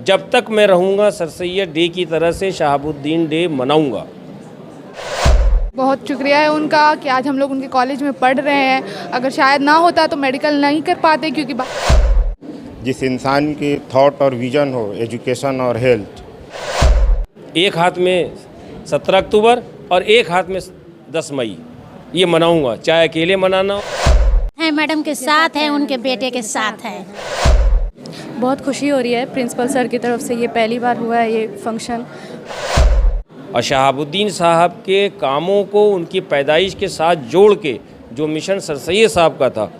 जब तक मैं रहूँगा सर सैयद डे की तरह से शहाबुद्दीन डे मनाऊँगा। बहुत शुक्रिया है उनका कि आज हम लोग उनके कॉलेज में पढ़ रहे हैं। अगर शायद ना होता तो मेडिकल नहीं कर पाते, क्योंकि जिस इंसान की थॉट और विज़न हो, एजुकेशन और हेल्थ, एक हाथ में 17 अक्टूबर और एक हाथ में 10 मई ये मनाऊँगा, चाहे अकेले मनाना हो। मैडम के साथ है, उनके बेटे के साथ है। बहुत खुशी हो रही है प्रिंसिपल सर की तरफ से, ये पहली बार हुआ है ये फंक्शन। और शहाबुद्दीन साहब के कामों को उनकी पैदाइश के साथ जोड़ के जो मिशन सर सैयद साहब का था।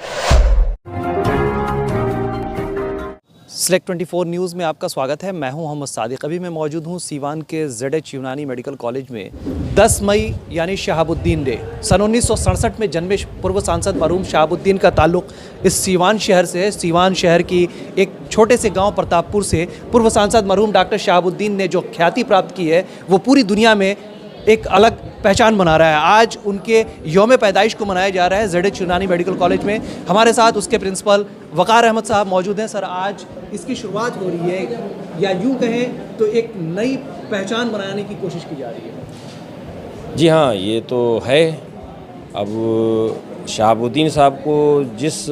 सिलेक्ट 24 न्यूज़ में आपका स्वागत है। मैं हूं मोहम्मद सादिक। अभी मैं मौजूद हूं सीवान के ZH यूनानी मेडिकल कॉलेज में। 10 मई यानी शहाबुद्दीन डे। सन 1967 में जन्मे पूर्व सांसद मरहूम शहाबुद्दीन का ताल्लुक़ इस सीवान शहर से है। सीवान शहर की एक छोटे से गांव प्रतापपुर से पूर्व सांसद मरहूम डॉक्टर शहाबुद्दीन ने जो ख्याति प्राप्त की है वो पूरी दुनिया में एक अलग पहचान बना रहा है। आज उनके यौम पैदाइश को मनाया जा रहा है ZH यूनानी मेडिकल कॉलेज में। हमारे साथ उसके प्रिंसिपल वक़ार अहमद साहब मौजूद हैं। सर, आज इसकी शुरुआत हो रही है, या यूँ कहें तो एक नई पहचान बनाने की कोशिश की जा रही है। जी हाँ, ये तो है। अब शहाबुद्दीन साहब को जिस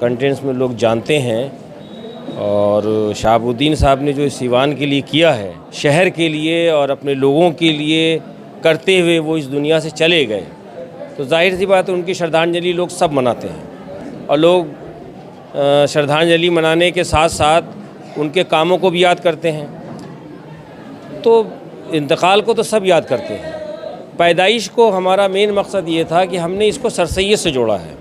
कंटेंट्स में लोग जानते हैं, और शहाबुद्दीन साहब ने जो सीवान के लिए किया है, शहर के लिए और अपने लोगों के लिए करते हुए वो इस दुनिया से चले गए, तो जाहिर सी बात है उनकी श्रद्धांजलि लोग सब मनाते हैं। और लोग श्रद्धांजलि मनाने के साथ साथ उनके कामों को भी याद करते हैं। तो इंतकाल को तो सब याद करते हैं, पैदाइश को हमारा मेन मकसद ये था कि हमने इसको सर सैयद से जोड़ा है।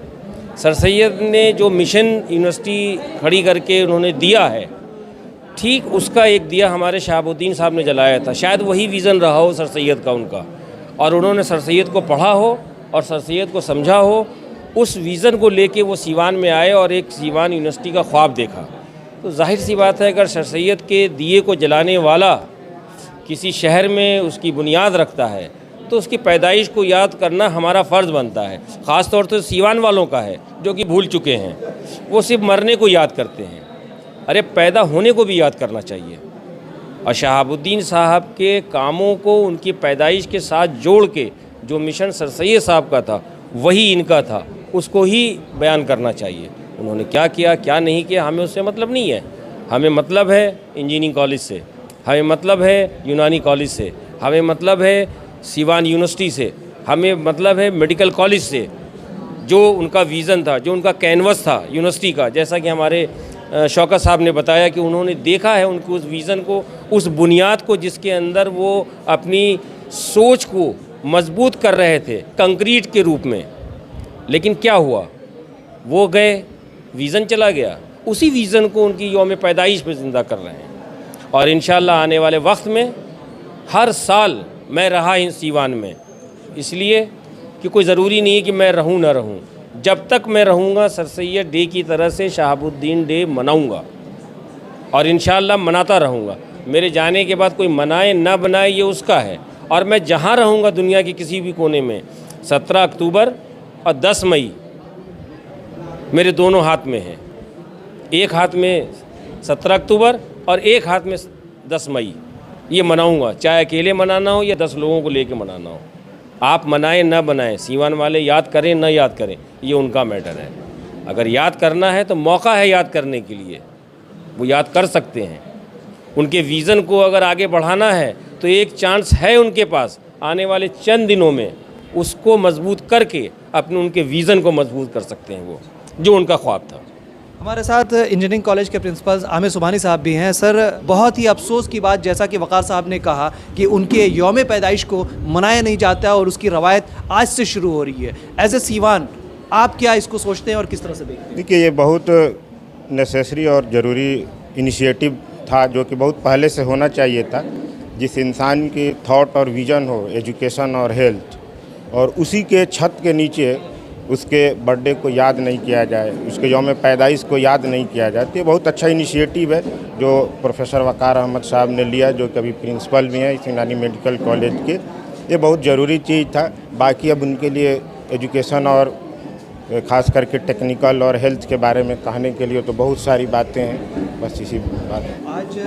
सर सैयद ने जो मिशन यूनिवर्सिटी खड़ी करके उन्होंने दिया है, ठीक उसका एक दिया हमारे शहाबुद्दीन साहब ने जलाया था। शायद वही विज़न रहा हो सर सैयद का उनका, और उन्होंने सर सैयद को पढ़ा हो और सर सैयद को समझा हो। उस विज़न को लेके वो सीवान में आए और एक सीवान यूनिवर्सिटी का ख्वाब देखा। तो जाहिर सी बात है, अगर सर सैयद के दिए को जलाने वाला किसी शहर में उसकी बुनियाद रखता है तो उसकी पैदाइश को याद करना हमारा फ़र्ज़ बनता है। ख़ास तौर से सीवान वालों का है जो कि भूल चुके हैं, वो सिर्फ मरने को याद करते हैं। अरे पैदा होने को भी याद करना चाहिए। और शहाबुद्दीन साहब के कामों को उनकी पैदाइश के साथ जोड़ के जो मिशन सर सैयद साहब का था वही इनका था, उसको ही बयान करना चाहिए। उन्होंने क्या किया क्या नहीं किया हमें उससे मतलब नहीं है। हमें मतलब है इंजीनियरिंग कॉलेज से, हमें मतलब है यूनानी कॉलेज से, हमें मतलब है सीवान यूनिवर्सिटी से, हमें मतलब है मेडिकल कॉलेज से। जो उनका विज़न था, जो उनका कैनवस था यूनिवर्सिटी का, जैसा कि हमारे शौकत साहब ने बताया कि उन्होंने देखा है उनके उस विज़न को, उस बुनियाद को जिसके अंदर वो अपनी सोच को मजबूत कर रहे थे कंक्रीट के रूप में। लेकिन क्या हुआ, वो गए, विज़न चला गया। उसी विज़न को उनकी यौम पैदाइश पे ज़िंदा कर रहे हैं। और इंशाअल्लाह आने वाले वक्त में हर साल मैं रहा इन सीवान में, इसलिए कि कोई ज़रूरी नहीं है कि मैं रहूं ना रहूं। जब तक मैं रहूंगा सर सैयद डे की तरह से शहाबुद्दीन डे मनाऊंगा, और इंशाअल्लाह मनाता रहूंगा। मेरे जाने के बाद कोई मनाए ना बनाए ये उसका है। और मैं जहां रहूंगा दुनिया के किसी भी कोने में, 17 अक्टूबर और 10 मई मेरे दोनों हाथ में है। एक हाथ में 17 अक्टूबर और एक हाथ में 10 मई ये मनाऊंगा, चाहे अकेले मनाना हो या 10 लोगों को लेके मनाना हो। आप मनाएं ना बनाएं, सीवान वाले याद करें ना याद करें, ये उनका मैटर है। अगर याद करना है तो मौका है याद करने के लिए, वो याद कर सकते हैं। उनके विज़न को अगर आगे बढ़ाना है तो एक चांस है उनके पास, आने वाले चंद दिनों में उसको मजबूत करके अपने उनके विज़न को मजबूत कर सकते हैं, वो जो उनका ख्वाब था। हमारे साथ इंजीनियरिंग कॉलेज के प्रिंसिपल आमिर सुबहानी साहब भी हैं। सर, बहुत ही अफसोस की बात, जैसा कि वक़ार साहब ने कहा कि उनके यौम पैदाइश को मनाया नहीं जाता और उसकी रवायत आज से शुरू हो रही है। एज ए सीवान आप क्या इसको सोचते हैं और किस तरह से देखते हैं? देखिए, ये बहुत नेसेसरी और ज़रूरी इनिशिएटिव था जो कि बहुत पहले से होना चाहिए था। जिस इंसान की थॉट और विज़न हो, एजुकेशन और हेल्थ, और उसी के छत के नीचे उसके बर्थडे को याद नहीं किया जाए, उसके यौम पैदाइश को याद नहीं किया जाए, तो ये बहुत अच्छा इनिशिएटिव है जो प्रोफेसर वक़ार अहमद साहब ने लिया, जो कभी प्रिंसिपल भी हैं इस यूनानी मेडिकल कॉलेज के। ये बहुत ज़रूरी चीज़ था। बाकी अब उनके लिए एजुकेशन और खास करके टेक्निकल और हेल्थ के बारे में कहने के लिए तो बहुत सारी बातें हैं, बस इसी बात। आज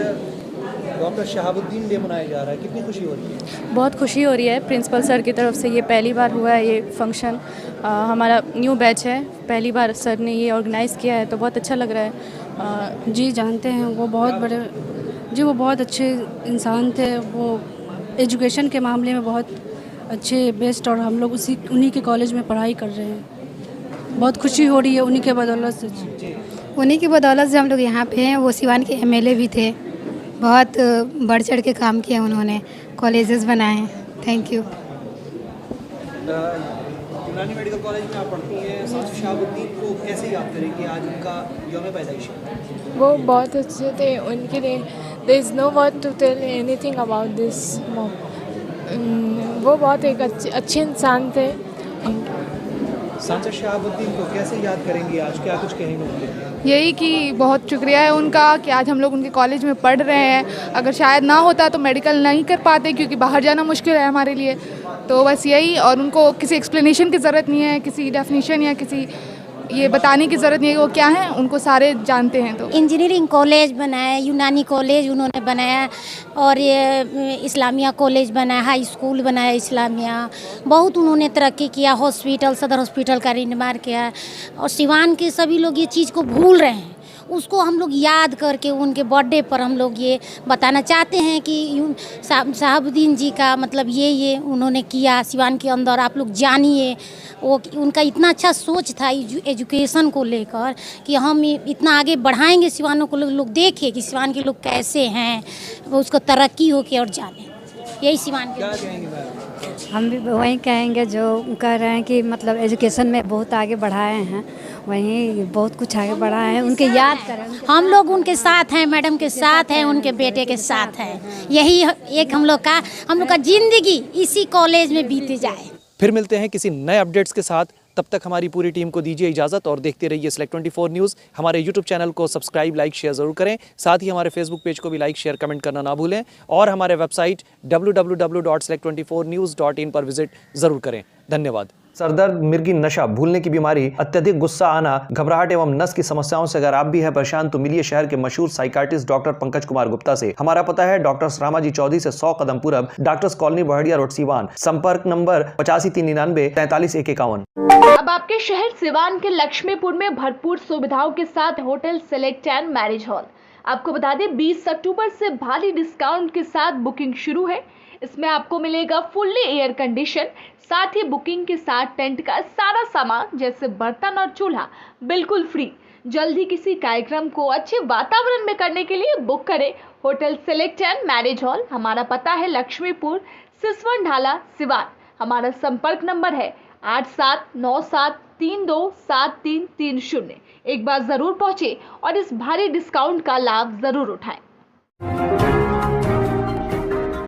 डॉक्टर शहाबुद्दीन डे मनाया जा रहा है, कितनी खुशी हो रही है? बहुत खुशी हो रही है। प्रिंसिपल सर की तरफ से ये पहली बार हुआ है ये फंक्शन। हमारा न्यू बैच है, पहली बार सर ने ये ऑर्गेनाइज़ किया है, तो बहुत अच्छा लग रहा है। जी जानते हैं, वो बहुत बड़े जी वो बहुत अच्छे इंसान थे। वो एजुकेशन के मामले में बहुत अच्छे बेस्ट, और हम लोग उन्हीं के कॉलेज में पढ़ाई कर रहे हैं। बहुत खुशी हो रही है उन्हीं के बदौलत से। उन्हीं की बदौलत से हम लोग यहाँ पे हैं। वो सिवान के एमएलए भी थे, बहुत बढ़ चढ़ के काम किया उन्होंने, कॉलेजेस बनाए। Thank you. यूनानी मेडिकल कॉलेज में आप पढ़ती हैं, शहाबुद्दीन को कैसे याद करेंगे? आज उनका यौम पैदाइश है। वो बहुत अच्छे थे, उनके लिए there is no word to tell anything about this mom. वो बहुत एक अच्छे इंसान थे। सांसद शहाबुद्दीन को कैसे याद करेंगे आज, क्या कुछ कहेंगे उनके लिए? यही कि बहुत शुक्रिया है उनका कि आज हम लोग उनके कॉलेज में पढ़ रहे हैं। अगर शायद ना होता तो मेडिकल नहीं कर पाते, क्योंकि बाहर जाना मुश्किल है हमारे लिए। तो बस यही, और उनको किसी एक्सप्लेनेशन की ज़रूरत नहीं है, किसी डेफिनेशन या किसी ये बताने की ज़रूरत नहीं है वो क्या है, उनको सारे जानते हैं। तो इंजीनियरिंग कॉलेज बनाया, यूनानी कॉलेज उन्होंने बनाया, और ये इस्लामिया कॉलेज बनाया, हाई स्कूल बनाया इस्लामिया। बहुत उन्होंने तरक्की किया, हॉस्पिटल, सदर हॉस्पिटल का निर्माण किया। और सिवान के सभी लोग ये चीज़ को भूल रहे हैं, उसको हम लोग याद करके उनके बर्थडे पर हम लोग ये बताना चाहते हैं कि शहाबुद्दीन जी का मतलब ये उन्होंने किया सिवान के अंदर। आप लोग जानिए, वो उनका इतना अच्छा सोच था एजुकेशन को लेकर कि हम इतना आगे बढ़ाएंगे सिवानों को। लोग देखें कि सिवान के लोग कैसे हैं, वो उसको तरक्की हो के और जाने। यही सिवान के हम भी वही कहेंगे जो कह रहे हैं कि मतलब एजुकेशन में बहुत आगे बढ़ाए हैं, वहीं बहुत कुछ आगे बढ़ाए हैं। उनके याद करें, हम लोग उनके साथ हैं, मैडम के साथ हैं, उनके बेटे के साथ हैं। यही एक हम लोग का जिंदगी इसी कॉलेज में बीते जाए। फिर मिलते हैं किसी नए अपडेट्स के साथ, तब तक हमारी पूरी टीम को दीजिए इजाज़त और देखते रहिए Select24 न्यूज़। हमारे YouTube चैनल को सब्सक्राइब, लाइक, शेयर ज़रूर करें। साथ ही हमारे फेसबुक पेज को भी लाइक, शेयर, कमेंट करना ना भूलें, और हमारे वेबसाइट www.select24news.in पर विजिट ज़रूर करें। धन्यवाद। सरदर्द, मिर्गी, नशा, भूलने की बीमारी, अत्यधिक गुस्सा आना, घबराहट एवं नस की समस्याओं से अगर आप भी हैं परेशान तो मिलिए शहर के मशहूर साइकाट्रिस्ट डॉक्टर पंकज कुमार गुप्ता से। हमारा पता है डॉक्टर रामाजी चौधरी से 100 कदम पूरब, doctors colony, Bahadiya road, Siwan. संपर्क नंबर 85 399 43 151। अब आपके शहर सिवान के लक्ष्मीपुर में भरपूर सुविधाओं के साथ hotel select and marriage hall. आपको बता दें 20 अक्टूबर से भारी डिस्काउंट के साथ बुकिंग शुरू है। इसमें आपको मिलेगा फुल्ली एयर कंडीशन, साथ ही बुकिंग के साथ टेंट का सारा सामान जैसे बर्तन और चूल्हा बिल्कुल फ्री। जल्द ही किसी कार्यक्रम को अच्छे वातावरण में करने के लिए बुक करें hotel select and marriage hall. हमारा पता है लक्ष्मीपुर, सिसवन ढाला, सिवान। हमारा संपर्क नंबर है 8797327330। एक बार जरूर पहुंचे और इस भारी डिस्काउंट का लाभ जरूर उठाएं।